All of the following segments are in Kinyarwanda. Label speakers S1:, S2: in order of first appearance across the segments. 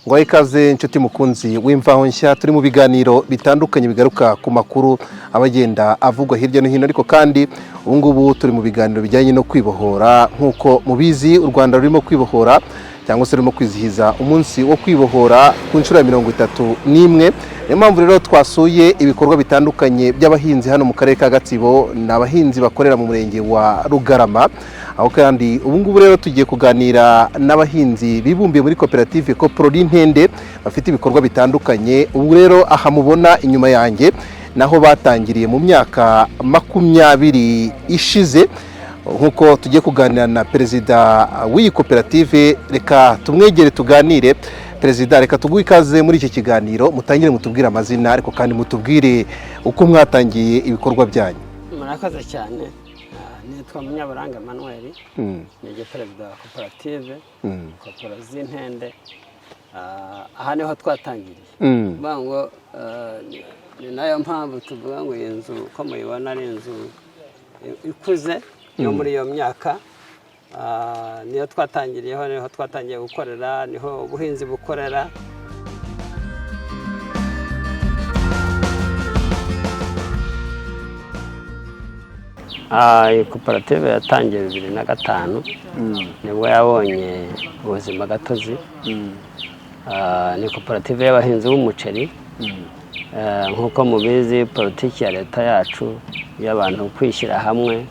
S1: ngo ikaze inshuti mukunzi w'imvaho nshya turi mu biganiro bitandukanye bigaruka ku makuru abagenda avugwa hirya no hino ariko kandi ubu ngubu turi mu biganiro bijyanye no kwibohora nk'uko mubizi u Rwanda rurimo kwibohora cyangwa se rurimo kwizihiza umunsi wo kwibohora ku nshuro ya 31 niyo mpamvu rero twasuye ibikorwa bitandukanye by'abahinzi hano mu karere ka Gatsibo n'abahinzi bakorera mu murenge wa Rugarama aho kandi ubu ngubu rero tugiye kuganira n'abahinzi bibumbiye muri koperative Coproli Ntende bafite ibikorwa bitandukanye. Ubu rero aha mubona inyuma yanjye naho batangiriye mu myaka 20 ishize nkuko tugiye kuganira na perezida w'iyi koperative. Reka tumwegere tuganire. Perezida, reka tuguhe ikaze muri iki kiganiro, mutangire mutubwire amazina ariko kandi mutubwire uko mwatangiye ibikorwa byanyu.
S2: Murakoze cyane. Nitwa Munyaburanga Emmanuel, ni perezida wa koperative Coproli Ntende. Aha niho twatangiriye. Bango ni nayo mpamvu tuvuga ngo iyi nzu uko muyibona ari inzu ikuze yo muri iyo myaka. Niyo twatangiriyeho, niho twatangiye gukorera, niho ubuhinzi bukorera. Iyi koperative yatangiye 2005 nibwo yabonye ubuzima gatozi. Ni koperative y'abahinzi b'umuceri. Nk'uko mubizi politiki ya leta yacu y'abantu kwishyira hamwe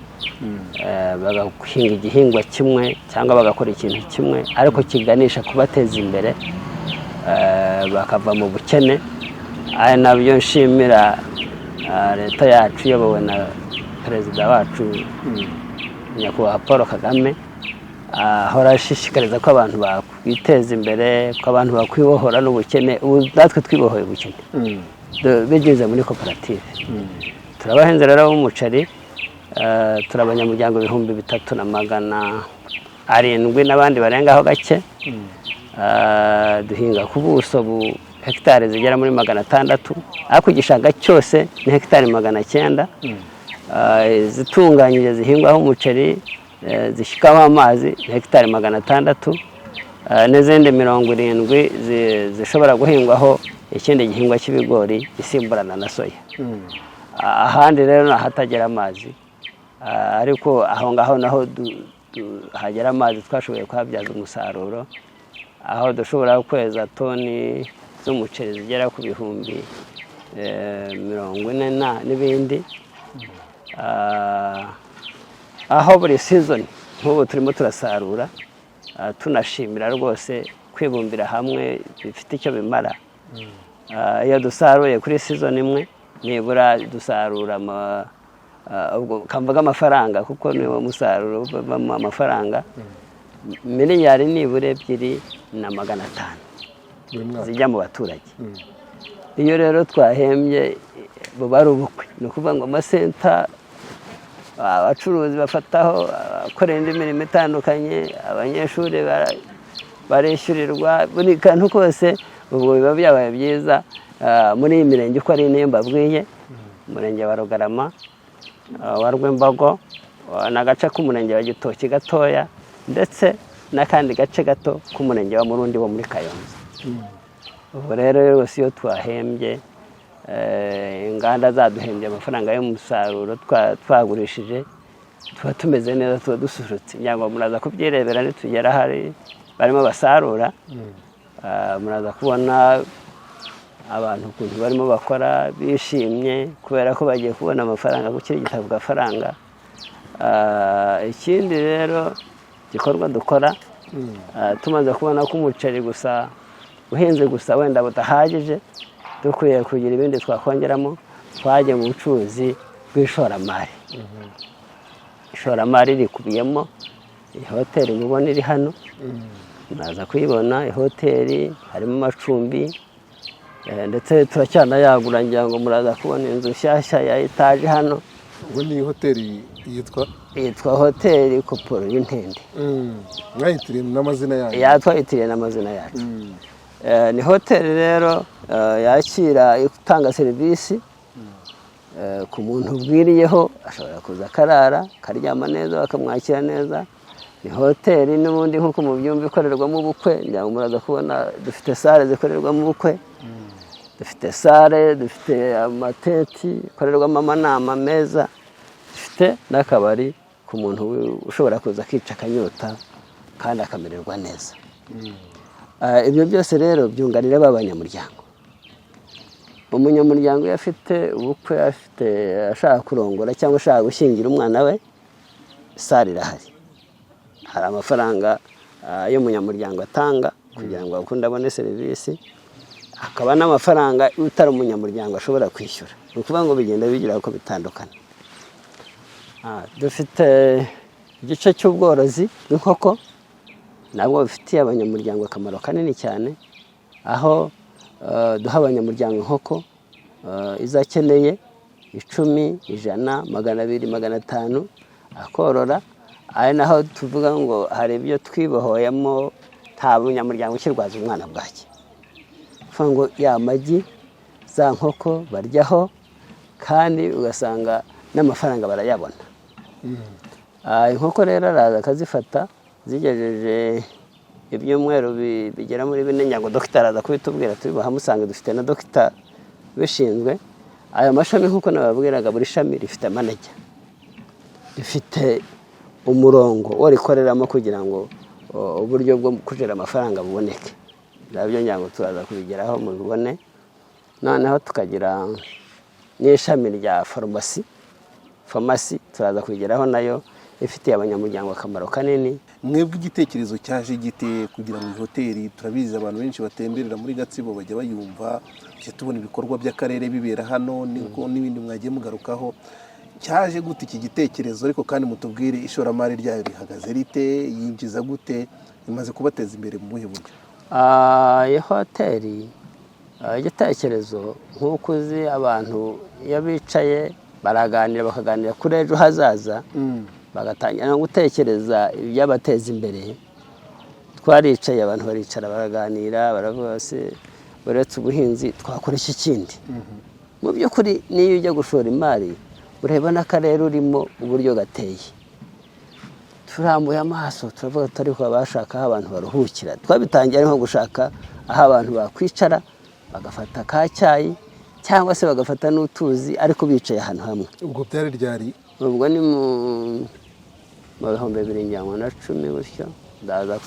S2: bagahinga igihingwa kimwe cyangwa bagakora ikintu kimwe ariko kiganisha kubateza imbere bakava mu bukene. Ari nabyo nshimira leta yacu iyobowe na perezida wacu nyakubahwa Paul Kagame, ahora ashishikariza ko abantu bakwiteza imbere, ko abantu bakwibohora n'ubukene. Ubu natwe twibohoye ubukene bigize muri koperative. Turabahinzi rero b'umuceri, turi abanyamuryango 3,700 n'abandi barengaho gake. Duhinga ku buso hegitari zigera muri 600 ariko igishanga cyose ni hegitari 900. Zitunganyije zihingwaho umuceri zishyikamo amazi ni hegitari 600 n'izindi 70 zishobora guhingwaho ikindi gihingwa cy'ibigori gisimburana na soya. Ahandi rero nahatagera amazi, ariko aho ngaho naho hagera amazi twashoboye kuhabyaza umusaruro, aho dushobora kweza toni z'umuceri zigera ku bihumbi 40 n'ibindi. Aho buri season nk'ubu turimo turasarura, tunashimira rwose kwibumbira hamwe bifite icyo bimara. Iyo dusaruye kuri season imwe nibura dusarura kamvuga amafaranga kuko niwo musaruro uvamo amafaranga miliyari nibura 2,500 zijya mu baturage. Iyo rero twahembye buba ari ubukwe, ni ukuvuga ngo amasenta abacuruzi bafataho akorera indi mirimo itandukanye, abanyeshuri barishyurirwa, buri kantu kose. Ubwo biba byabaye byiza muri iyi mirenge uko ari niyo mbabwiye: umurenge wa Rugarama, wa Rwimbogo, n'agace k'umurenge wa Gitoki gatoya, ndetse n'akandi gace gato k'umurenge wa Murundi wo muri Kayonza. Ubwo rero yose iyo twahembye, inganda zaduhembye amafaranga y'umusaruro twagurishije, tuba tumeze neza, tuba dusurutse. Nyango muraza kubyirebera nitugera hari barimo basarura, muraza kubona abantu ukuntu barimo bakora bishimye kubera ko bagiye kubona amafaranga gukira igitabo gafaranga. Ikindi rero gikorwa dukora, tumaze kubona ko umuceri gusa uhinze gusa wenda butahagije, dukwiye kugira ibindi twakongeramo, twaje mu bucuruzi bw'ishoramari. Ishoramari rikubiyemo hoteli mubona iri hano, naza kuyibona. Hoteli harimo amacumbi, ndetse turacyanayagura, ngira ngo muraza kubona inzu nshyashya ya etaje hano.
S1: Ubu ni hoteli
S2: yitwa hoteli Coproli Ntende.
S1: Mwayitiriye n'amazina yayo?
S2: Yatwayitiriye n'amazina yacu. Ni hoteli rero yakira itanga serivisi ku muntu ubwiriyeho, ashobora kuza akarara, akaryama neza, bakamwakira neza. ni hoteli n'ubundi nk'uko mubyumva ikorerwamo ubukwe, ngira ngo muraza kubona dufite sale zikorerwamo ubukwe, dufite sale, dufite amatenti ikorerwamo amanama meza, dufite n'akabari ku muntu ushobora kuza akica akanyota kandi akamererwa neza. Ibyo byose rero byunganira b'abanyamuryango. Umunyamuryango iyo afite ubukwe, ashaka kurongora cyangwa ashaka gushyingira umwana we, sale irahari. Hari amafaranga y'umunyamuryango atanga kugira ngo akunde abone serivisi, hakaba n'amafaranga utari umunyamuryango ashobora kwishyura. Ni ukuvuga ngo bigenda bigira uko bitandukana. Dufite igice cy'ubworozi bw'inkoko, nabwo bifitiye abanyamuryango akamaro kanini cyane, aho duha abanyamuryango inkoko izo akeneye 10, 100, 200, 500 akorora. Ari naho tuvuga ngo hari ibyo twibohoyemo, nta munyamuryango ukirwaza umwana bwaki. Kuvuga ngo ya magi za nkoko baryaho kandi ugasanga n'amafaranga barayabona. Inkoko rero araza akazifata zigejeje ibyumweru bigera muri 4, nyango dogiteri araza kubitubwira, tubibahamusange dufite na dogiteri bishinzwe. Aya mashami nk'uko nababwiraga, buri shami rifite manager, rifite umurongo wo rikoreramo kugira ngo uburyo bwo kujera amafaranga buboneke. Nabyo nyango turaza kubigeraho mubibone. Noneho tukagira n'ishami rya farumasi turaza kubigeraho, nayo ifitiye abanyamuryango akamaro kanini.
S1: Mwebwe igitekerezo cyaje gite kugira ngo hoteli, turabizi abantu benshi batemberera muri Gatsibo bajya bayumva, tubona ibikorwa by'akarere bibera hano n'ibindi mwagiye mugarukaho, cyaje gute iki gitekerezo? Ariko kandi mutubwire ishoramari ryayo rihagaze rite, yinjiza gute, imaze kubateza imbere mu buhe buryo?
S2: Iyi hoteli igitekerezo nk'uko uzi, abantu iyo bicaye baraganira, bakaganira kuri ejo hazaza, bagatangira no gutekereza ibyabateza imbere. Twaricaye, abantu baricara baraganira, baravuga se uretse ubuhinzi twakora iki kindi. Mu by'ukuri niyo ujya gushora imari, ureba n'akarere urimo uburyo gateye. Turambuye amaso turavuga tutari ko bashaka aho abantu baruhukira. Twabitangiye nko gushaka aho abantu bakwicara bagafata ka cyayi cyangwa se bagafata n'utuzi, ariko bicaye ahantu hamwe.
S1: Ubwo byari ryari?
S2: Ubwo ni mu 2010 gutyo.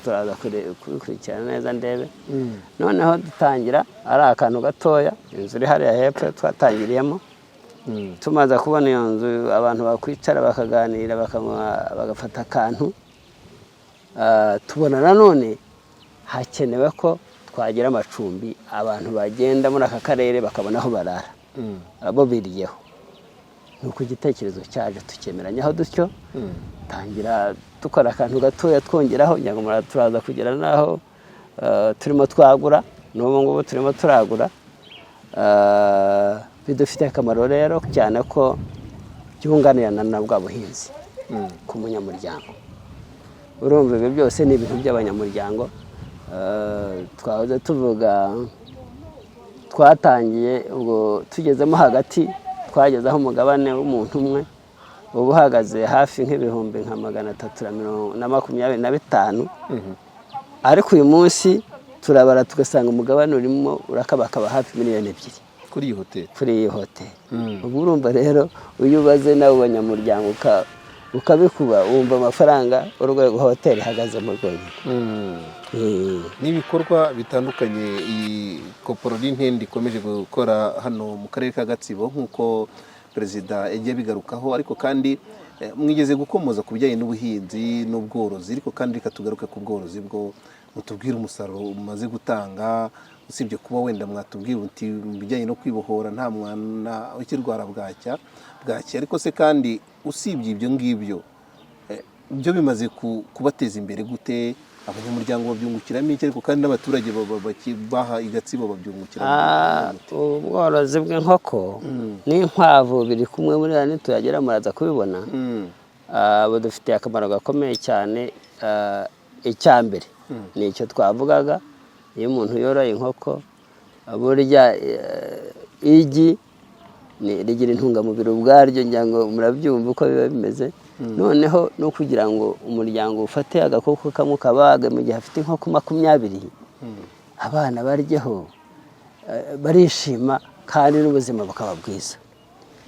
S2: Turaza kubikurikirana neza ndebe. Noneho dutangira ari akantu gatoya, inzu iri hariya hepfo twatangiriyemo. Tumaze kubona iyo nzu abantu bakwicara bakaganira, bagafata akantu, tubona nanone hakenewe ko twagira amacumbi, abantu bagenda muri aka karere bakabona aho barara, abo biriyeho. Nuko igitekerezo cyaje tukemeranyaho dutyo, tangira dukora akantu gatoya twongeraho, nyangomara turaza kugera naho turimo twagura, n'ubu ngubu turimo turagura. Bidufitiye akamaro rero cyane ko byunganirana na bwa buhinzi ku munyamuryango. Urumva ibyo byose ni ibintu by'abanyamuryango. Twahoze tuvuga, twatangiye ubwo tugezemo hagati, twagezeho umugabane w'umuntu umwe ubu uhagaze hafi nk'ibihumbi nka 325. Ariko uyu munsi turabara tugasanga umugabane urimo urakabakaba hafi miliyoni 2
S1: kuri iyi hoteli.
S2: Kuri iyi hoteli. Ubwo urumva rero uyubaze nawe abanyamuryango ukabikuba, wumva amafaranga urwego hoteli ihagaze mu rwego.
S1: N'ibikorwa bitandukanye iyi Koporo n'Intende ikomeje gukora hano mu karere ka Gatsibo nk'uko perezida yagiye bigarukaho. Ariko kandi mwigeze gukomoza ku bijyanye n'ubuhinzi n'ubworozi, ariko kandi reka tugaruke ku bworozi bwo mutubwire umusaruro umaze gutanga, usibye kuba wenda mwatubwira uti mu bijyanye no kwibohora nta mwana ukirwara bwaki, ariko se kandi usibye ibyo ngibyo byo bimaze kubateza imbere gute? Abanyamuryango babyungukiramo iki, ariko kandi n'abaturage baha Igatsibo babyungukiramo?
S2: Ubworozi bw'inkoko n'inkwavu biri kumwe muri hano, tuyagera muraza kubibona. Budufitiye akamaro gakomeye cyane. Icyambere ni icyo twavugaga, iyo umuntu yoroye inkoko, burya igi rigira intungamubiri ubwaryo, ngira ngo murabyumva uko biba bimeze. noneho no kugira ngo umuryango ufate agakoko kamwe kabage mu gihe afite inkoko 20 abana baryeho barishima kandi n'ubuzima bukaba bwiza.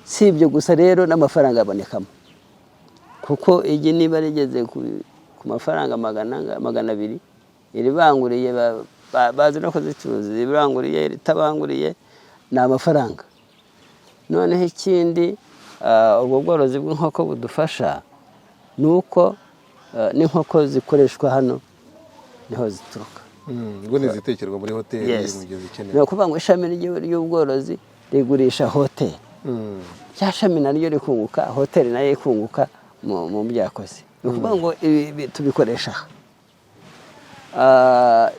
S2: Si ibyo gusa rero n'amafaranga abonekamo, kuko igi niba rigeze ku mafaranga 200 iribanguriye bazi no kuzicuruza, iribanguriye ritabanguriye ni amafaranga. Noneho ikindi ubwo bworozi bw'inkoko budufasha ni uko n'inkoko zikoreshwa hano niho zituruka.
S1: Ubwo nizitekerwa muri hoteli mu gihe zikeneye.
S2: Ni ukuvuga ngo ishami ry'ubworozi rigurisha hoteli, rya shami naryo rikunguka, hoteli nayo ikunguka mu byakoze. Ni ukuvuga ngo ibi tubikoresha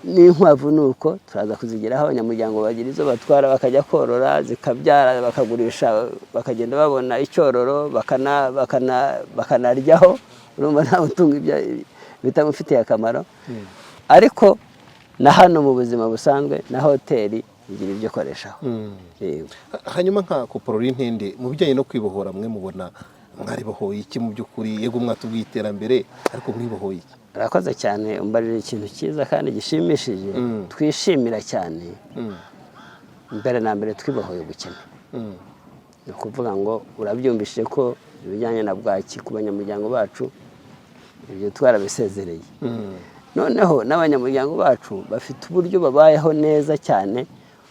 S2: n'inkwavu nuko turaza kuzigeraho abanyamuryango bagira izo batwara bakajya korora zikabyara bakagurisha bakagenda babona icyororo bakanaryaho, urumva nta mutungo bitamufitiye akamaro. Ariko na hano mu buzima busanzwe na hoteli igira ibyo koreshaho.
S1: Hanyuma nka Koporo Intende mu bijyanye no kwibohora mwe mubona mwaribohoye iki mu by'ukuri? Yego mwatubwiye iterambere ariko mwibohoye iki?
S2: Arakoze cyane, umbarira ikintu cyiza kandi gishimishije twishimira cyane. Mbere na mbere twibohoye ubukene. Ni ukuvuga ngo urabyumvishije ko ibijyanye na bwaki ku banyamuryango bacu ibyo twarabisezereye. Noneho n'abanyamuryango bacu bafite uburyo babayeho neza cyane,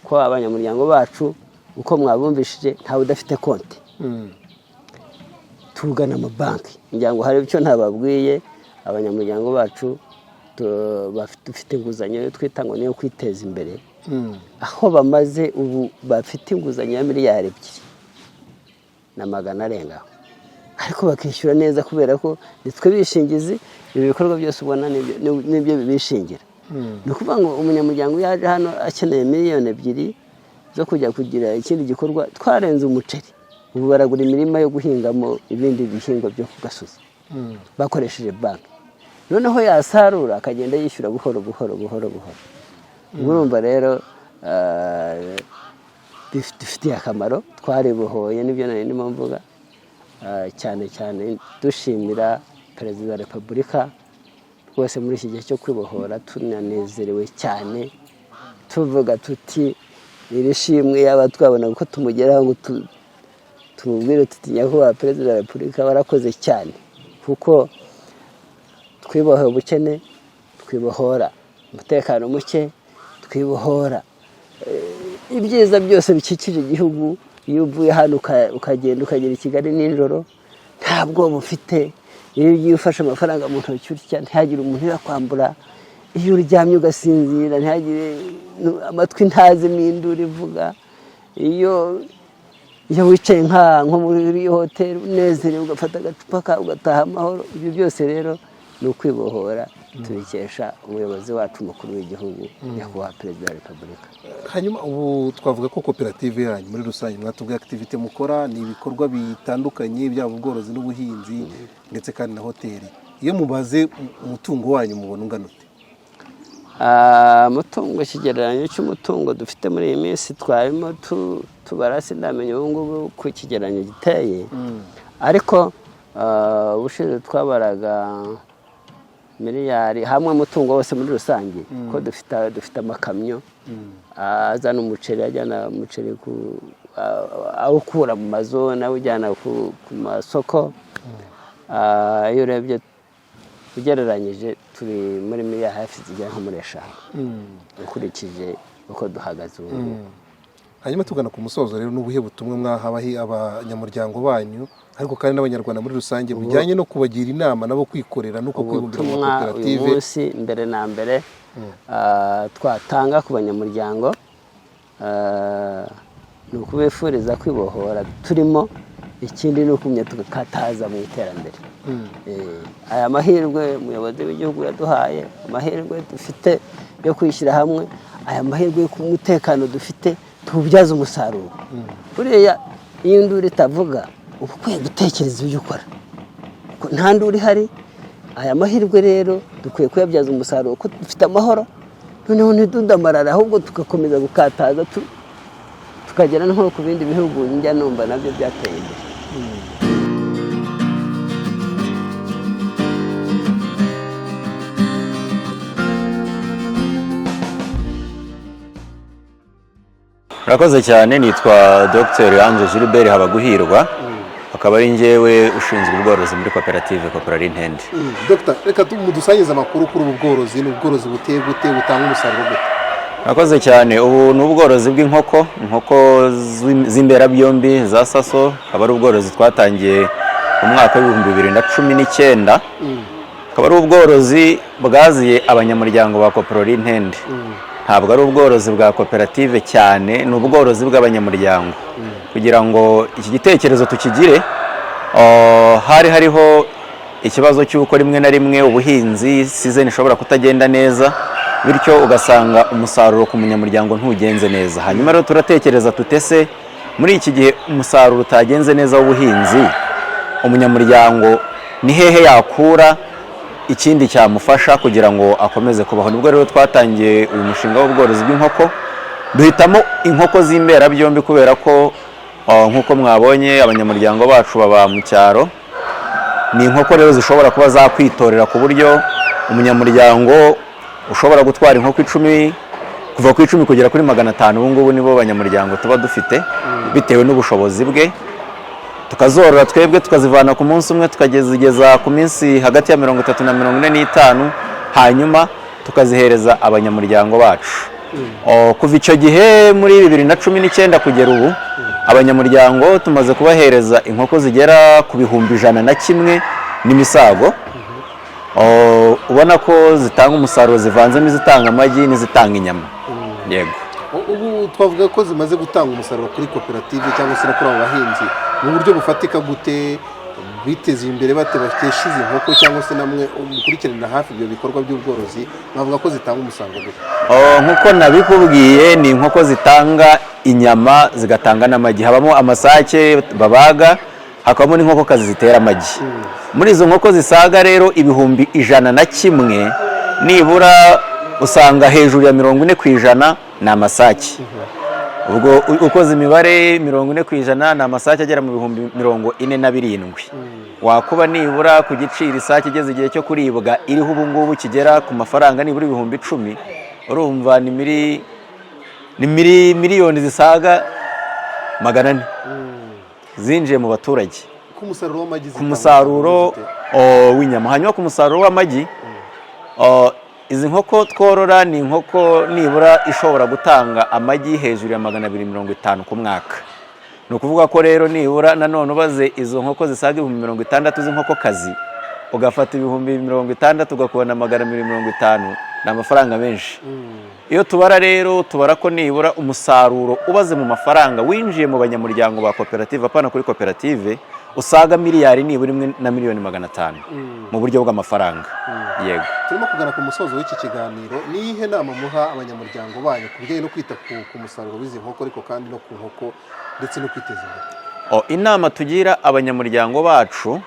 S2: ko abanyamuryango bacu uko mwabumvishije ntawe udafite konti. Tugana amabanki ngira ngo hari icyo ntababwiye, abanyamuryango bacu dufite inguzanyo yo twita ngo niyo kwiteza imbere, aho bamaze ubu bafite inguzanyo ya miliyari 200 arengaho, ariko bakishyura neza kubera ko nitwe bishingizi. Ibi bikorwa byose ubona nibyo bibishingira. Ni ukuvuga ngo umunyamuryango yaje hano akeneye miliyoni 2 zo kujya kugira ikindi gikorwa, twarenze umuceri. Ubu baragura imirima yo guhingamo ibindi bihingwa byo ku gasozi bakoresheje banki. Noneho yasarura akagenda yishyura buhoro buhoro. Urumva rero bifitiye akamaro, twaribohoye nibyo nari ndimo mvuga. Cyane cyane dushimira Perezida wa Repubulika rwose muri iki gihe cyo kwibohora, tunanezerewe cyane tuvuga tuti iri shimwe yaba twabona uko tumugeraho ngo tumubwire tuti nyakubahwa Perezida wa Repubulika warakoze cyane, kuko twibohoye ubukene, twibohora umutekano muke, twibohora ibyiza byose bikikije igihugu. Iyo uvuye hano ukagenda ukagera i Kigali nijoro nta bwoba ufite. Iyo ugiye ufashe amafaranga mu ntoki utya ntihagire umuntu yakwambura. Iyo uryamye ugasinzira ntihagire amatwi ntazimo induru ivuga. Iyo wicaye nko muri hoteli unezerewe ugafata agacupa kawe ugataha amahoro. Ibyo byose rero ni ukwibohora tubikesha umuyobozi wacu mukuru w'igihugu nyakubahwa Perezida wa Repubulika.
S1: Hanyuma ubu twavuga ko koperative yanyu muri rusange mwatubwiye activite mukora ni ibikorwa bitandukanye, byaba ubworozi n'ubuhinzi ndetse kandi na hoteli. Iyo mubaze umutungo wanyu mubona ungana ute?
S2: Mutungo, ikigereranyo cy'umutungo dufite muri iyi minsi twarimo tubara, sindamenya ubu ngubu ku kigereranyo giteye, ariko ubushize twabaraga miliyari hamwe umutungo wose muri rusange, ko dufite amakamyo azana umuceri, ajyana umuceri awukura mu mazone awujyana ku masoko. Iyo urebye ugereranyije turi muri miliyari hafi zigera nko muri 5 ukurikije uko duhagaze ubu.
S1: Hanyuma tugana ku musozo rero, n'ubuhe butumwa mwahabahi abanyamuryango banyu ariko kandi n'abanyarwanda muri rusange bijyanye no kubagira inama nabo kwikorera no kwibumbira mu koperative?
S2: Uyu munsi mbere na mbere twatanga ku banyamuryango ni ukubifuriza kwibohora turimo, ikindi ni ukumenya tukataza mu iterambere. Aya mahirwe umuyobozi w'igihugu yaduhaye, amahirwe dufite yo kwishyira hamwe, aya mahirwe y'umutekano dufite tubyaza umusaruro. Buriya iyo induru itavuga uba ukwiye gutekereza ibyo ukora, nta nduru ihari. Aya mahirwe rero dukwiye kuyabyaza umusaruro kuko dufite amahoro, noneho ntidudamarara ahubwo tugakomeza gukataza tukagera nko ku bindi bihugu njya numva nabyo byateye imbere.
S3: Murakoze cyane, nitwa Dr Ange Gilbert Habaguhirwa, akaba ari njyewe ushinzwe ubworozi muri koperative Koporari Ntende.
S1: Dr, reka mudusangize amakuru kuri ubu bworozi. Ni ubworozi buteye gute, butanga umusaruro gute?
S3: Murakoze cyane. Ubu ni ubworozi bw'inkoko, inkoko z'imberabyombi za Saso, akaba ari ubworozi twatangiye mu mwaka w'2019. Akaba ari ubworozi bwaziye abanyamuryango ba Koporari Ntende. Ntabwo ari ubworozi bwa koperative cyane, ni ubworozi bw'abanyamuryango. Kugira ngo iki gitekerezo tukigire, hari hariho ikibazo cy'uko rimwe na rimwe ubuhinzi season ishobora kutagenda neza, bityo ugasanga umusaruro ku munyamuryango ntugenze neza. Hanyuma rero turatekereza tutese muri iki gihe umusaruro utagenze neza w'ubuhinzi, umunyamuryango ni hehe yakura ikindi cyamufasha kugira ngo akomeze kubaho. Nibwo rero twatangiye uyu mushinga w'ubworozi bw'inkoko, duhitamo inkoko z'imberabyombi kubera ko nk'uko mwabonye abanyamuryango bacu baba mu cyaro. Ni inkoko rero zishobora kuba zakwitorera ku buryo umunyamuryango ushobora gutwara inkoko 10, kuva ku 10 kugera kuri 500. Ubu ngubu nibo banyamuryango tuba dufite bitewe n'ubushobozi bwe. Tukazorora twebwe tukazivana ku munsi umwe tukageza ku minsi hagati ya 30 na 45, hanyuma tukazihereza abanyamuryango bacu. Kuva icyo gihe muri 2019 kugera ubu, abanyamuryango tumaze kubahereza inkoko zigera ku 101 n'imisago. Ubona ko zitanga umusaruro, zivanzemo izitanga amagi n'izitanga inyama. Yego.
S1: Ubu twavuga ko zimaze gutanga umusaruro kuri koperative cyangwa se no kuri abo bahinzi mu buryo bufatika gute, biteze imbere bate, bakesha izi nkoko cyangwa se namwe mukurikirana hafi ibyo bikorwa by'ubworozi, bavuga ko zitanga umusaruro gute?
S3: Nkuko nabikubwiye, ni inkoko zitanga inyama zigatanga n'amagi. Habamo amasake babaga, hakabamo n'inkoko kazi zitera amagi. Muri izo nkoko zisaga rero 101, nibura usanga hejuru ya 40% ni amasake. Ubwo ukoze imibare 40% ni amasake agera mu 47,000. Wakuba nibura ku giciro isake igeze igihe cyo kuribwa iriho ubu ngubu kigera ku mafaranga nibura 10,000, urumva ni miliyoni zisaga 400 zinjiye mu baturage ku musaruro w'inyama. Hanyuma ku musaruro w'amagi, izi nkoko tworora ni inkoko nibura ishobora gutanga amagi hejuru ya 250 ku mwaka. Ni ukuvuga ko rero nibura nanone ubaze izo nkoko zisaga 60,000 z'inkoko kazi, ugafata 60,000 ugakubona 250, ni amafaranga menshi. Iyo tubara rero tubara ko nibura umusaruro ubaze mu mafaranga winjiye mu banyamuryango ba koperative, apana kuri koperative, usaga miliyari nibura 1,500,000 mu buryo bw'amafaranga. Yego.
S1: Turimo kugana ku musozo w'iki kiganiro. Ni ihe nama muha abanyamuryango banyu ku bijyanye no kwita ku musaruro w'izi nkoko, ariko kandi no ku nkoko ndetse no kwiteza imbere?
S3: Inama tugira abanyamuryango bacu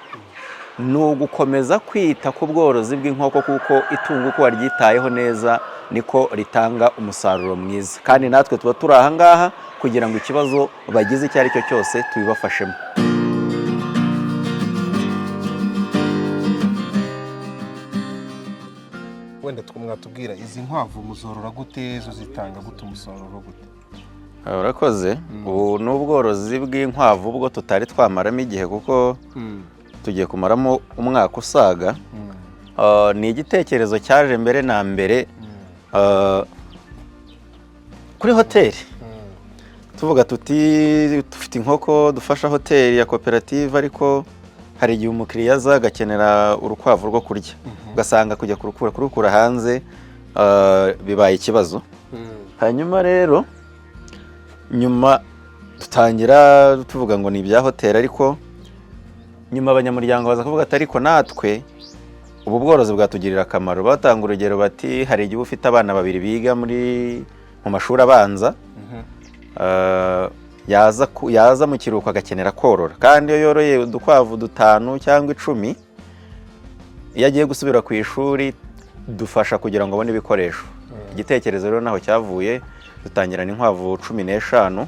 S3: ni ugukomeza kwita ku bworozi bw'inkoko, kuko itungo uko waryitayeho neza niko ritanga umusaruro mwiza, kandi natwe tuba turi aha ngaha kugira ngo ikibazo bagize icyo ari cyo cyose tubibafashemo.
S1: Wenda mwatubwira izi nkwavu muzorora gute, zo zitanga gute umusaruro gute?
S3: Urakoze. Ubu ni ubworozi bw'inkwavu ubwo tutari twamaramo igihe, kuko tugiye kumaramo umwaka usaga. Ni igitekerezo cyaje mbere na mbere kuri hoteli, tuvuga tuti dufite inkoko dufasha hoteli ya koperative, ariko hari igihe umukiriya aza agakenera urukwavu rwo kurya, ugasanga kujya kurukura hanze bibaye ikibazo. Hanyuma rero nyuma dutangira tuvuga ngo ni ibya hoteli, ariko nyuma abanyamuryango baza kuvuga ati ariko natwe ubu bworozi bwatugirira akamaro. Batanga urugero bati hari igihe ufite abana 2 biga mu mashuri abanza, yaza mu kiruhuko agakenera korora, kandi iyo yoroye udukwavu 5 cyangwa 10, iyo agiye gusubira ku ishuri dufasha kugira ngo abone ibikoresho. Igitekerezo rero naho cyavuye, dutangirana inkwavu 15.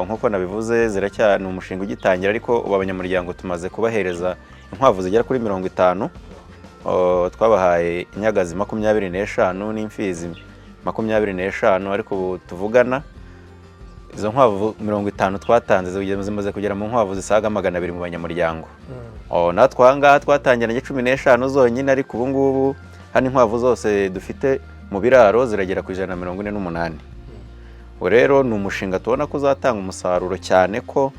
S3: Nkuko nabivuze ziracyari umushinga ugitangira, ariko ubu abanyamuryango tumaze kubahereza inkwavu zigera kuri 50. Twabahaye inyagazi 25 n'imfizi 25, ariko ubu tuvugana izo nkwavu 50 twatanze zimaze kugera mu nkwavu zisaga 200 mu banyamuryango. Natwe aha ngaha twatangiranye 15 zonyine, ariko ubu ngubu hano inkwavu zose dufite mu biraro ziragera ku 148. Rero ni umushinga tubona ko uzatanga umusaruro cyane, ko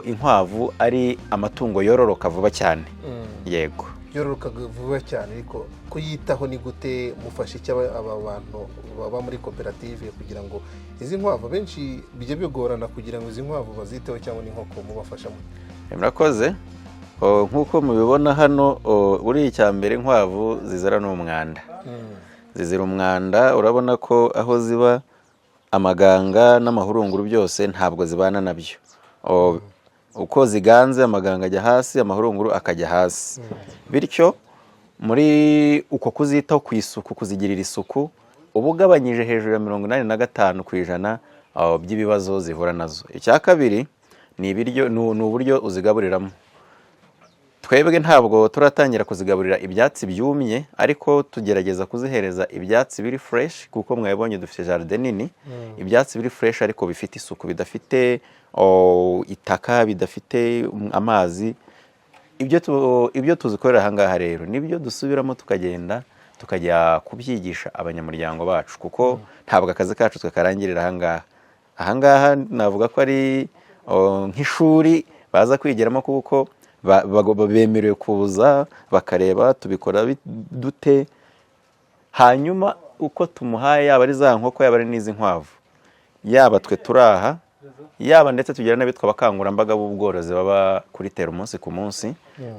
S3: inkwavu ari amatungo yororoka vuba cyane. Yego,
S1: yororoka vuba cyane, ariko kuyitaho ni gute? mufashe icyo aba bantu baba muri koperative kugira ngo izi nkwavu, benshi bijya bigorana kugira ngo izi nkwavu baziteho, cyangwa n'inkoko mubafashamo?
S3: murakoze. Nk'uko mubibona hano, uri icya mbere inkwavu zizira n'umwanda. Zizira umwanda, urabona ko aho ziba amaganga n'amahurunguru byose ntabwo zibana nabyo. Uko ziganze amaganga ajya hasi, amahurunguru akajya hasi. Bityo muri uko kuzitaho ku isuku, kuzigirira isuku, uba ugabanyije hejuru ya 85% by'ibibazo zihura nazo. Icya kabiri ni uburyo uzigaburiramo. Twebwe ntabwo turatangira kuzigaburira ibyatsi byumye, ariko tugerageza kuzihereza ibyatsi biri fresh, kuko mwabonye dufite jardin nini. Ibyatsi biri fresh ariko bifite isuku, bidafite itaka, bidafite amazi. Ibyo tuzikorera aha ngaha rero nibyo dusubiramo tukagenda tukajya kubyigisha abanyamuryango bacu, kuko ntabwo akazi kacu kakarangirira aha ngaha. Aha ngaha navuga ko ari nk'ishuri baza kwigiramo, kuko bemerewe kuza bakareba tubikora dute, hanyuma uko tumuhaye, yaba ari za nkoko, yaba ari n'izi nkwavu, yaba twe turaha, yaba ndetse tugira n'abitwa abakangurambaga b'ubworozi baba kuri tera umunsi ku munsi,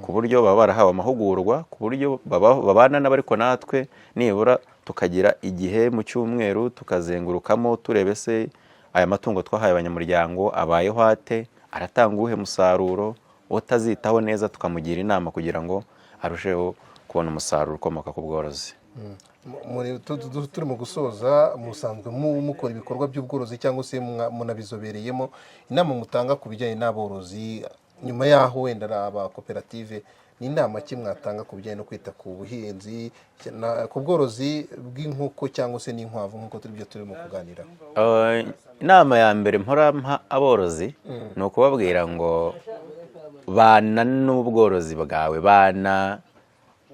S3: ku buryo baba barahawe amahugurwa, ku buryo babana n'abariko natwe, nibura tukagira igihe mu cyumweru tukazengurukamo turebe se aya matungo twahaye abanyamuryango abayeho ate, aratanga uwuhe musaruro, utazitaho neza tukamugira inama kugira ngo arusheho kubona umusaruro ukomoka ku bworozi.
S1: Turi mu gusoza, musanzwe mukora ibikorwa by'ubworozi cyangwa se munabizobereyemo, inama mutanga ku bijyanye n'aborozi nyuma yaho wenda aba koperative, ni inama ki mwatanga ku bijyanye no kwita ku buhinzi, ku bworozi bw'inkoko cyangwa se n'inkwavu, nk'uko turimo kuganira?
S3: Inama ya mbere mpora mpa aborozi ni ukubabwira ngo bana n'ubworozi bwawe, bana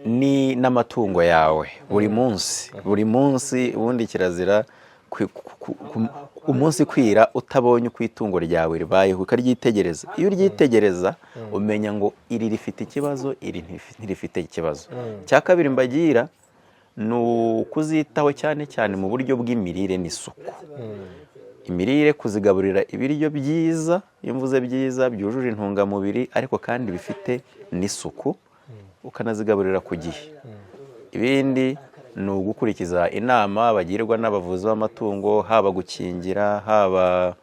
S3: n'amatungo yawe buri munsi. Ubundi kirazira umunsi kwira utabonye uko itungo ryawe ribayeho, ukaryitegereza. Iyo uryitegereza umenya ngo iri rifite ikibazo, iri ntirifite ikibazo. Cya kabiri mbagira ni ukuzitaho cyane cyane mu buryo bw'imirire n'isuku. Imirire, kuzigaburira ibiryo byiza, iyo mvuze byiza byujuje intungamubiri ariko kandi bifite n'isuku, ukanazigaburira ku gihe. Ibindi ni ugukurikiza inama bagirwa n'abavuzi b'amatungo, haba gukingira, haba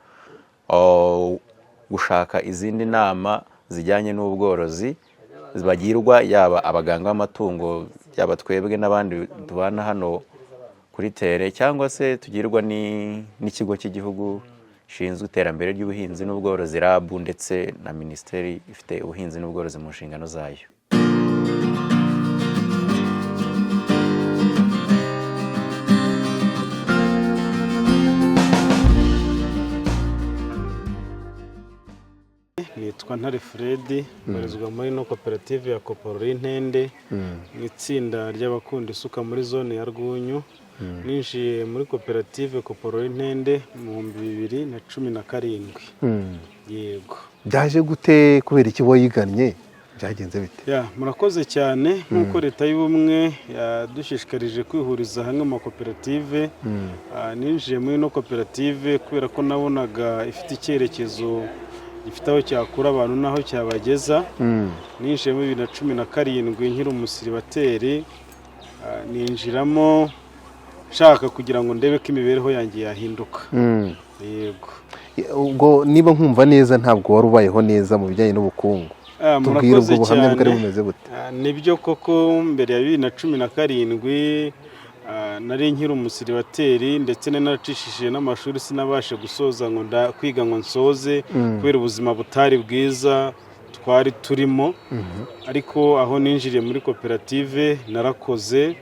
S3: gushaka izindi nama zijyanye n'ubworozi bagirwa, yaba abaganga b'amatungo, yaba twebwe n'abandi tubana hano kuri tere, cyangwa se tugirwa n'ikigo cy'igihugu gishinzwe iterambere ry'ubuhinzi n'ubworozi RAB, ndetse na Minisiteri ifite ubuhinzi n'ubworozi mu nshingano zayo.
S4: Nitwa Ntare Fred, mbarizwa muri no koperative ya Koporori Ntende, mu itsinda ry'abakunda isuka muri zone ya Rwunyu. Ninjiye muri koperative Koporori Ntende mu 2017. Yego. Byaje
S1: gute? Kubera iki wayigannye? Byagenze bite?
S4: Murakoze cyane. Nk'uko leta y'ubumwe yadushishikarije kwihuriza hamwe mu koperative, ninjiye muri no koperative kubera ko nabonaga ifite icyerekezo gifite aho cyakura abantu n'aho cyabageza. Ninjiye muri 2017 nkiri umusiribateri, ninjiramo shaka kugira ngo ndebe ko imibereho yanjye yahinduka. Yego.
S1: Ubwo niba nkumva neza ntabwo wari ubayeho neza mu bijyanye n'ubukungu. Tubwire ubwo buhamya bwari bumeze gute?
S4: Nibyo koko, mbere ya 2017 nari nkiri umusiribateri, ndetse naracishije n'amashuri sinabashe gusoza ngo kwiga ngo nsoze, kubera ubuzima butari bwiza twari turimo. Ariko aho ninjiriye muri koperative narakoze,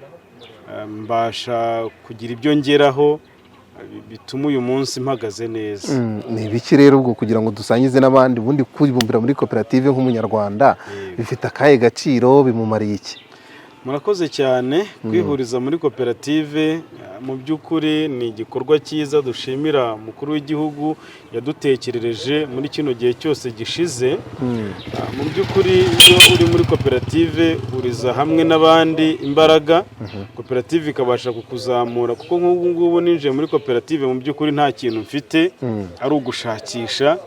S4: mbasha kugira ibyo ngeraho, bituma uyu munsi mpagaze neza.
S1: Ni ibiki rero ubwo kugira ngo dusangize n'abandi ubundi kwibumbira muri koperative nk'umunyarwanda bifite akahe gaciro, bimumariye iki?
S4: Murakoze cyane. Kwihuriza muri koperative mu by'ukuri ni igikorwa cyiza dushimira umukuru w'igihugu yadutekerereje muri kino gihe cyose gishize. Mu by'ukuri iyo uri muri koperative uhuriza hamwe n'abandi imbaraga, koperative ikabasha kukuzamura, kuko nk'ubu ngubu ninjiye muri koperative mu by'ukuri nta kintu mfite, ari ugushakisha.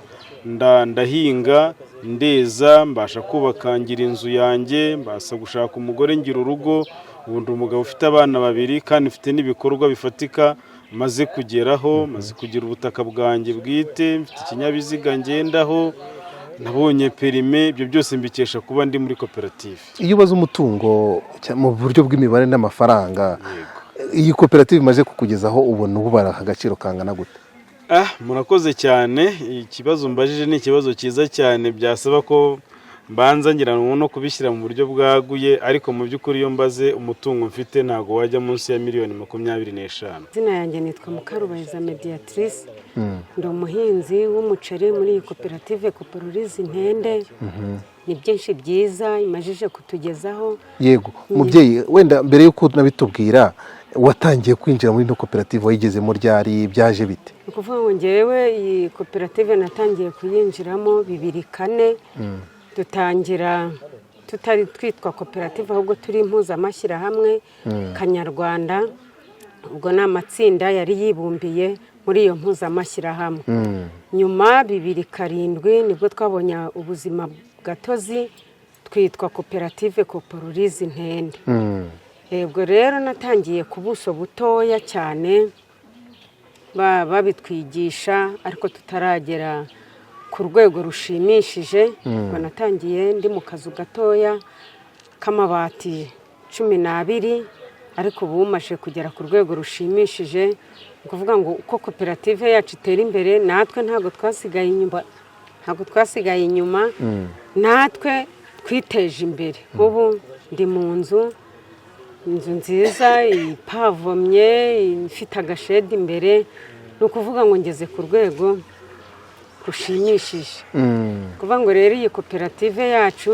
S4: Ndahinga, ndeza, mbasha kubaka, ngira inzu yanjye, mbasha gushaka umugore, ngira urugo, ubundi umugabo ufite abana 2 kandi mfite n'ibikorwa bifatika maze kugeraho, maze kugira ubutaka bwanjye bwite, mfite ikinyabiziga ngendaho, nabonye perime. Ibyo byose mbikesha kuba ndi muri koperative.
S1: Iyo ubaze umutungo mu buryo bw'imibare n'amafaranga, iyi koperative imaze kukugezaho ubona ubara agaciro kangana gute?
S4: Murakoze cyane. Ikibazo mbajije ni ikibazo cyiza cyane, byasaba ko mbanza ngira no kubishyira mu buryo bwaguye, ariko mu by'ukuri iyo mbaze umutungo mfite ntago wajya munsi ya miliyoni 25.
S5: Izina yanjye nitwa Mukarubaheza Mediatrice, ndi umuhinzi w'umuceri muri iyi koperative Coproriz Ntende. Ni byinshi byiza imajije kutugezaho.
S1: Yego mubyeyi, wenda mbere yuko nabitubwira, watangiye kwinjira muri ino koperative wayigezemo ryari, byaje bite?
S5: Ukuvuga ngo ngewe iyi koperative natangiye kuyinjiramo 2004. Dutangira tutari twitwa koperative, ahubwo turi impuzamashyirahamwe Kanyarwanda. Ubwo ni amatsinda yari yibumbiye muri iyo mpuzamashyirahamwe. Nyuma 2007 nibwo twabonye ubuzima gatozi, twitwa koperative Coproriz Ntende. Ubwo rero natangiye ku buso butoya cyane, babitwigisha ariko tutaragera ku rwego rushimishije. Ubwo natangiye ndi mu kazu gatoya k'amabati 12, ariko ubu umaze kugera ku rwego rushimishije. Ni ukuvuga ngo uko koperative yacu itera imbere, natwe ntabwo twasigaye inyuma, natwe twiteje imbere. Ubu ndi mu nzu nziza ipavomye, ifite agashedi imbere. Ni ukuvuga ngo ngeze ku rwego rushimishije. Kuvuga ngo rero iyi koperative yacu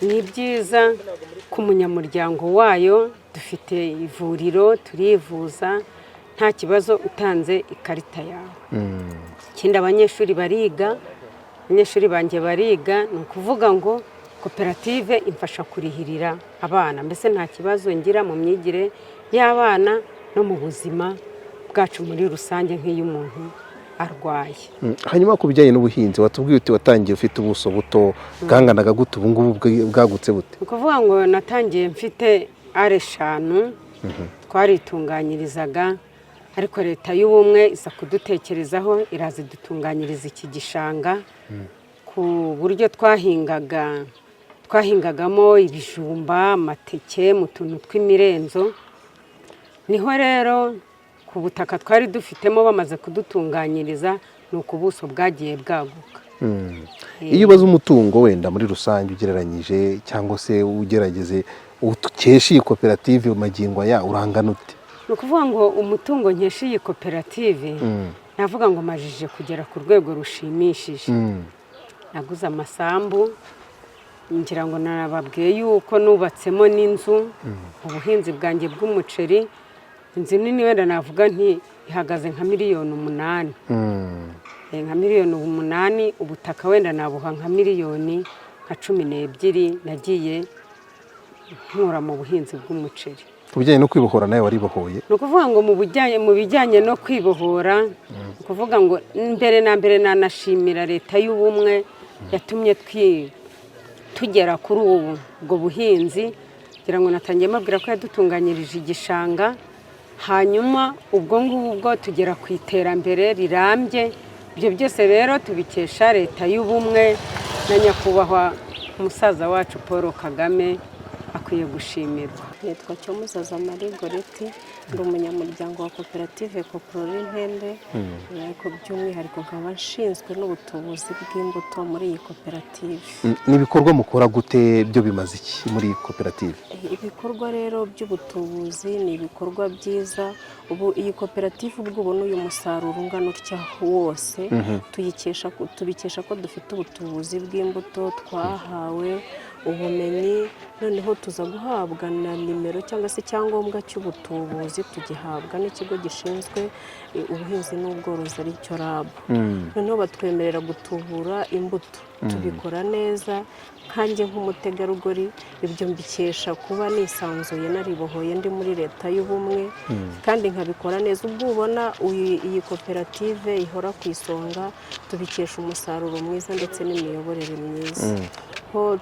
S5: ni byiza ku munyamuryango wayo. Dufite ivuriro, turivuza nta kibazo utanze ikarita yawe. Ikindi abanyeshuri bariga, abanyeshuri banjye bariga. Ni ukuvuga ngo koperative imfasha kurihirira abana, mbese nta kibazo ngira mu myigire y'abana no mu buzima bwacu muri rusange nk'iyo umuntu arwaye.
S1: Hanyuma ku bijyanye n'ubuhinzi, watubwiye uti watangiye ufite ubuso buto, bwanganaga gute ubu ngubu bwagutse bute?
S5: Ni ukuvuga ngo natangiye mfite are 5 twaritunganyirizaga, ariko leta y'ubumwe iza kudutekerezaho, iraza idutunganyiriza iki gishanga ku buryo twahingagamo ibijumba, amateke mu tuntu tw'imirenzo. Niho rero ku butaka twari dufitemo bamaze kudutunganyiriza, ni uko ubuso bwagiye bwaguka.
S1: Iyo ubaze umutungo wenda muri rusange ugereranyije cyangwa se ugerageze ukesha iyi koperative magingo ya urangana ute?
S5: Ni ukuvuga ngo umutungo nkesha iyi koperative, navuga ngo majije kugera ku rwego rushimishije. Naguze amasambu, ngira ngo nababwiye yuko nubatsemo n'inzu. Ubuhinzi bwanjye bw'umuceri, inzu nini wenda navuga nti ihagaze nka miliyoni 8. Nka miliyoni 8, ubutaka wenda nabuha nka miliyoni nka 12 nagiye nkura mu buhinzi bw'umuceri.
S1: Ku bijyanye no kwibohora nawe waribohoye?
S5: Ni ukuvuga ngo mu bijyanye no kwibohora, ni ukuvuga ngo mbere na mbere nanashimira leta y'ubumwe yatumye tugera kuri ubwo buhinzi. Kugira ngo natangiye mabwira ko yadutunganyirije igishanga, hanyuma ubwo ngubwo tugera ku iterambere rirambye. Ibyo byose rero tubikesha leta y'ubumwe na nyakubahwa umusaza wacu Paul Kagame, akwiye gushimirwa.
S6: Nitwa Cyomuzaza Marie Goreti, ndi umunyamuryango wa koperative Coprori Ntende, ariko by'umwihariko nkaba nshinzwe n'ubutubuzi bw'imbuto muri iyi koperative.
S1: ni ibikorwa mukora gute, byo bimaze iki muri iyi koperative?
S6: Ibikorwa rero by'ubutubuzi ni ibikorwa byiza. Ubu iyi koperative ubwo ubona uyu musaruro ungana utya wose tubikesha ko dufite ubutubuzi bw'imbuto, twahawe ubumenyi, noneho tuza guhabwa na nimero cyangwa se icyangombwa cy'ubutubuzi tugihabwa n'ikigo gishinzwe ubuhinzi n'ubworozi aricyo RAB. noneho batwemerera gutubura imbuto, tubikora neza. nkanjye nk'umutegarugori ibyo mbikesha kuba nisanzuye naribohoye ndi muri leta y'ubumwe, kandi nkabikora neza. ubwo ubona iyi koperative ihora ku isonga tubikesha umusaruro mwiza ndetse n'imiyoborere myiza. ho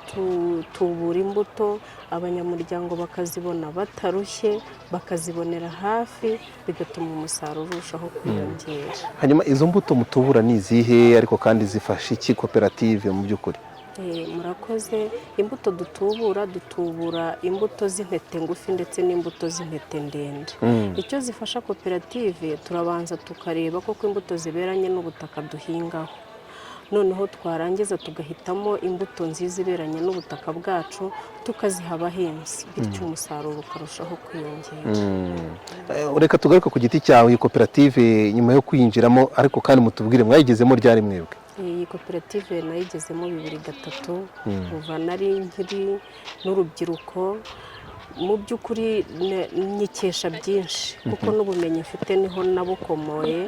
S6: tubura imbuto abanyamuryango bakazibona batarushye, bakazibonera hafi, bigatuma umusaruro urushaho kwiyongera.
S1: hanyuma izo mbuto mutubura ni izihe, ariko kandi zifasha iki koperative mu by'ukuri?
S6: Murakoze. imbuto dutubura imbuto z'intete ngufi ndetse n'imbuto z'intete ndende. icyo zifasha koperative, turabanza tukareba koko imbuto ziberanye n'ubutaka duhingaho, noneho twarangiza tugahitamo imbuto nziza iberanye n'ubutaka bwacu tukaziha abahinzi, bityo umusaruro ukarushaho kwiyongera.
S1: reka tugaruke ku giti cyawe. iyi koperative nyuma yo kwinjiramo, ariko kandi mutubwire mwayigezemo ryari mwebwe?
S6: iyi koperative nayigezemo 2003, kuva nari nkiri n'urubyiruko. mu by'ukuri nyikesha byinshi kuko n'ubumenyi mfite niho nabukomoye.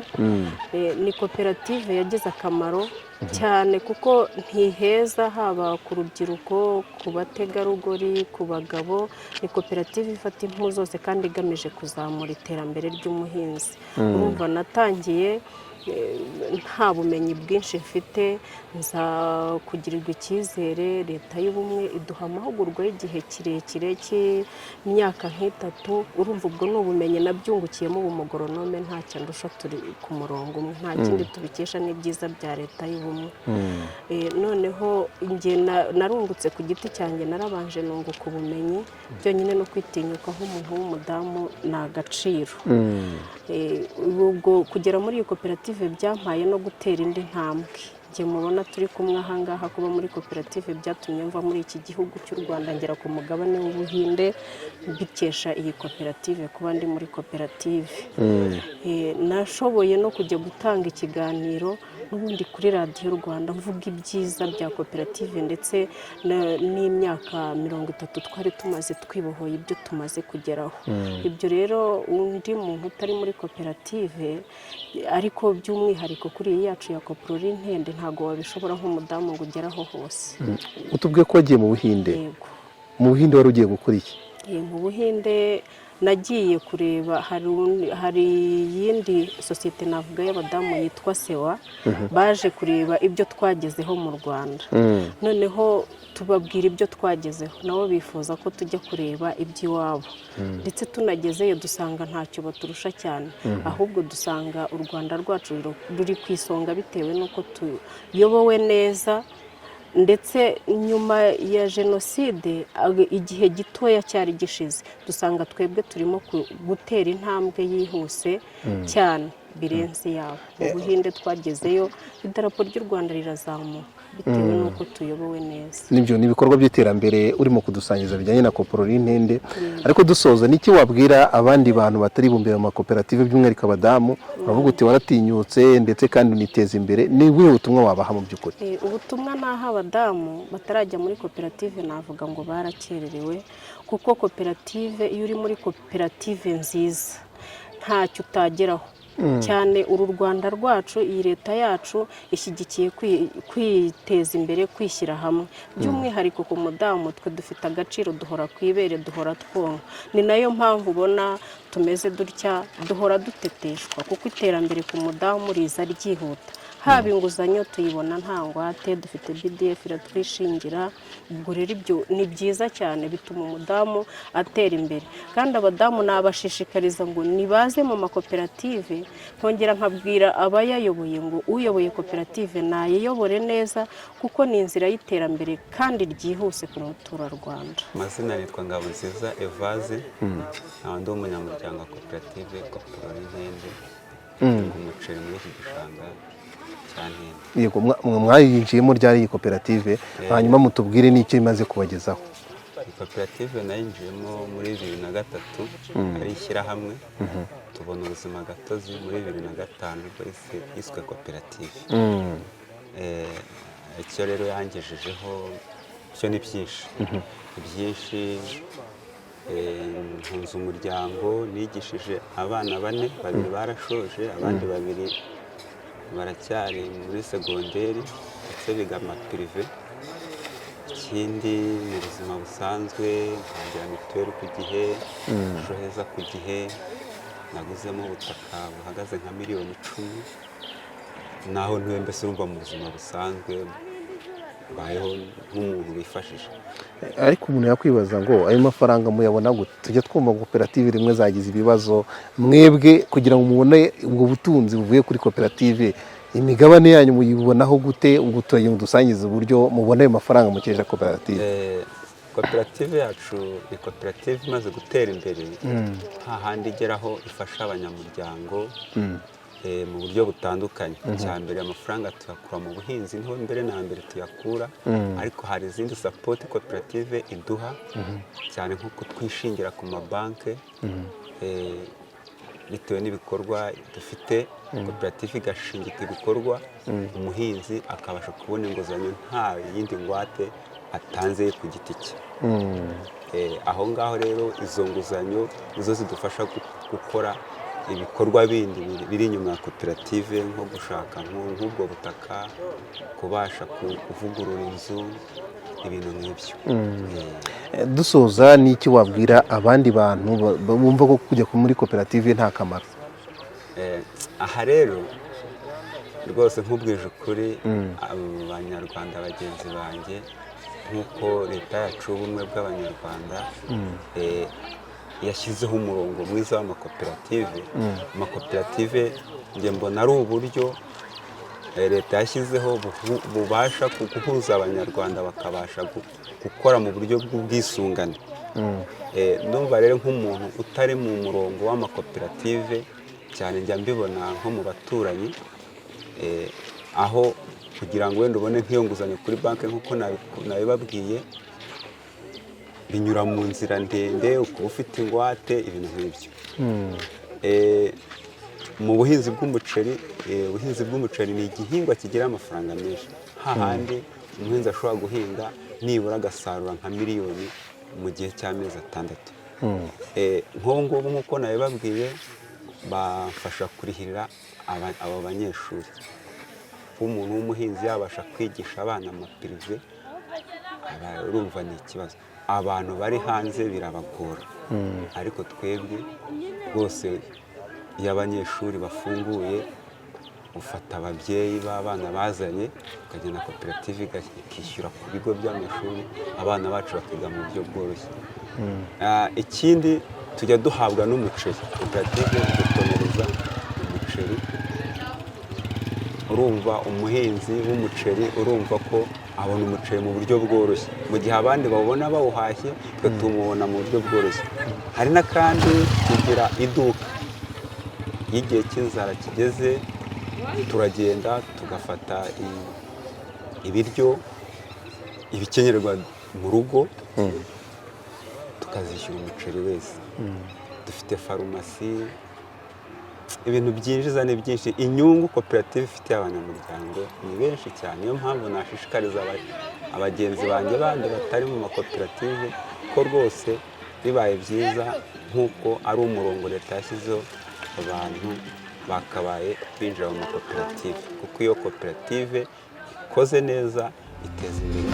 S6: ni koperative yagize akamaro cyane kuko ntiheza, haba ku rubyiruko, ku bategarugori, ku bagabo. ni koperative ifata impu zose kandi igamije kuzamura iterambere ry'umuhinzi. urumva natangiye nta bumenyi bwinshi mfite, nza kugirirwa icyizere. leta y'ubumwe iduha amahugurwa y'igihe kirekire cy'imyaka nk'itatu. urumva ubwo ni ubumenyi nabyungukiyemo ubumogoronome, ntacyo ndusha, turi ku murongo umwe, nta kindi tubikesha n'ibyiza bya leta y'ubumwe. noneho njye narungutse ku giti cyanjye, narabanje nunguka ubumenyi. byonyine no kwitinyuka nk'umuntu w'umudamu ni agaciro. ubwo kugera muri iyi koperative byampaye no gutera indi ntambwe. njye mubona turi kumwe ahangaha, kuba muri koperative byatumye mva muri iki gihugu cy'u Rwanda ngera ku mugabane w'Ubuhinde, bikesha iyi koperative kuba ndi muri koperative. nashoboye no kujya gutanga ikiganiro n'ubundi kuri radiyo Rwanda mvuga ibyiza bya koperative, ndetse n'imyaka 30 twari tumaze twibohoye ibyo tumaze kugeraho. ibyo rero undi muntu utari muri koperative, ariko by'umwihariko kuri iyi yacu ya Coprori Ntende, ntabwo wabishobora nk'umudamu ngo ugeraho hose.
S1: utubwiye ko wagiye mu Buhinde.
S6: Yego.
S1: mu Buhinde wari ugiye gukora iki?
S6: mu Buhinde nagiye kureba, hari iyindi sosiyete navuga y'abadamu yitwa Sewa, baje kureba ibyo twagezeho mu Rwanda. noneho tubabwira ibyo twagezeho, nabo bifuza ko tujya kureba iby'iwabo. ndetse tunagezeyo dusanga ntacyo baturusha cyane, ahubwo dusanga u Rwanda rwacu ruri ku isonga bitewe n'uko tuyobowe neza. ndetse nyuma ya jenoside, igihe gitoya cyari gishize, dusanga twebwe turimo gutera intambwe yihuse cyane birenze yabo. mu Buhinde twagezeyo idarapo ry'u Rwanda rirazamuka bitewe n'uko tuyobowe neza.
S1: nibyo ni ibikorwa by'iterambere urimo kudusangiza bijyanye na Coprori Ntende. ariko dusoza, niki wabwira abandi bantu batari bumbira mu makoperative, by'umwihariko abadamu, bavuga uti waratinyutse ndetse kandi uniteza imbere, ni ubuhe butumwa wabaha mu by'ukuri?
S6: ubutumwa naha abadamu batarajya muri koperative, navuga ngo barakererewe, kuko koperative, iyo uri muri koperative nziza ntacyo utageraho. cyane uru Rwanda rwacu, iyi leta yacu ishyigikiye kwiteza imbere, kwishyira hamwe. by'umwihariko ku mudamu, twe dufite agaciro, duhora ku ibere, duhora twonka. ni nayo mpamvu ubona tumeze dutya, duhora duteteshwa, kuko iterambere ku mudamu riza ryihuta. haba inguzanyo tuyibona nta ngwate, dufite BDF iratwishingira. Ubwo rero ibyo ni byiza cyane, bituma umudamu atera imbere. Kandi abadamu nabashishikariza ngo nibaze mu makoperative, nkongera nkabwira abayayoboye ngo uyoboye koperative nayiyobore neza, kuko ni inzira y'iterambere kandi ryihuse ku muturarwanda.
S7: Amazina nitwa Ngabonziza Evaze, nkaba ndi umunyamuryango wa koperative Koporora Inkende, umuceri muri iki gishanga cya Nkende.
S1: Yego, mwayinjiyemo ryari iyi koperative, hanyuma mutubwire n'icyo imaze kubagezaho.
S7: Iyi koperative nayinjiyemo muri 2003 ari ishyirahamwe, tubona ubuzima gatozi muri 2005 nibwo yiswe koperative. Icyo rero yangejejeho cyo ni byinshi, ntunze umuryango, nigishije abana 4, 2 barashoje, abandi 2 baracyari muri segonderi ndetse biga amapirive. Ikindi mu buzima busanzwe ntangira mituweli ku gihe, ejo heza ku gihe, naguzemo ubutaka buhagaze nka miliyoni 10, naho ntuye mbese urumva mu buzima busanzwe bayeho nk'umuntu wifashije.
S1: Ariko umuntu yakwibaza ngo ayo mafaranga muyabona gute? Tujya twumva koperative rimwe zagize ibibazo, mwebwe kugira ngo mubone ubwo butunzi buvuye kuri koperative, imigabane yanyu muyibonaho gute? Ubwo dusangiza uburyo mubona ayo mafaranga mukesha koperative.
S7: Koperative yacu ni koperative imaze gutera imbere, nta handi igeraho ifasha abanyamuryango mu buryo butandukanye. Cya mbere amafaranga tuyakura mu buhinzi, niho mbere na mbere tuyakura, ariko hari izindi support koperative iduha, cyane nko kutwishingira ku mabanke, bitewe n'ibikorwa dufite. Koperative igashingika ibikorwa, umuhinzi akabasha kubona inguzanyo nta yindi ngwate atanze ku giti cye. Aho ngaho rero izo nguzanyo nizo zidufasha gukora ibikorwa bindi biri inyuma ya koperative, nko gushaka nk'ubwo butaka, kubasha kuvugurura inzu, ibintu nk'ibyo.
S1: Dusoza, n'iki wabwira abandi bantu bumva ko kujya muri koperative nta kamaro?
S7: Aha rero rwose nk'ubwije ukuri, abanyarwanda bagenzi banjye, nk'uko leta yacu y'ubumwe bw'abanyarwanda yashyizeho umurongo mwiza w'amakoperative. Amakoperative njye mbona ari uburyo leta yashyizeho bubasha guhuza abanyarwanda bakabasha gukora mu buryo bw'ubwisungane. Ndumva rero nk'umuntu utari mu murongo w'amakoperative, cyane njya mbibona nko mu baturanyi, aho kugira ngo wenda ubone nk'iyo nguzanyo kuri banki nk'uko nabibabwiye, binyura mu nzira ndende, ukaba ufite ingwate, ibintu nk'ibyo. Mu buhinzi bw'umuceri, ubuhinzi bw'umuceri ni igihingwa kigira amafaranga menshi, hahandi umuhinzi ashobora guhinga nibura agasarura nka miliyoni mu gihe cy'amezi 6. Nk'ubu ngubu nk'uko nabibabwiye, bafasha kurihirira abo banyeshuri. Umuntu w'umuhinzi yabasha kwigisha abana amapirive, urumva ni ikibazo. Abantu bari hanze birabagora, ariko twebwe rwose iyo abanyeshuri bafunguye, ufata ababyeyi b'abana bazanye, ukagenda koperative ikishyura ku bigo by'amashuri, abana bacu bakiga mu buryo bworoshye. Ikindi tujya duhabwa n'umuceri, koperative idutonereza umuceri. Urumva umuhinzi w'umuceri, urumva ko abona umuceri mu buryo bworoshye, mu gihe abandi babona bawuhashye, twe tumubona mu buryo bworoshye. Hari n'akandi kugira iduka, iyo igihe cy'inzara kigeze, turagenda tugafata ibiryo, ibikenerwa mu rugo, tukazishyura umuceri wese. Dufite farumasi, ibintu byinjiza ni byinshi. Inyungu koperative ifitiye abanyamuryango ni benshi cyane. Niyo mpamvu nashishikariza abagenzi banjye bandi batari mu makoperative ko rwose bibaye byiza, nk'uko ari umurongo leta yashyizeho, abantu bakabaye binjira mu makoperative, kuko iyo koperative ikoze neza iteza imbere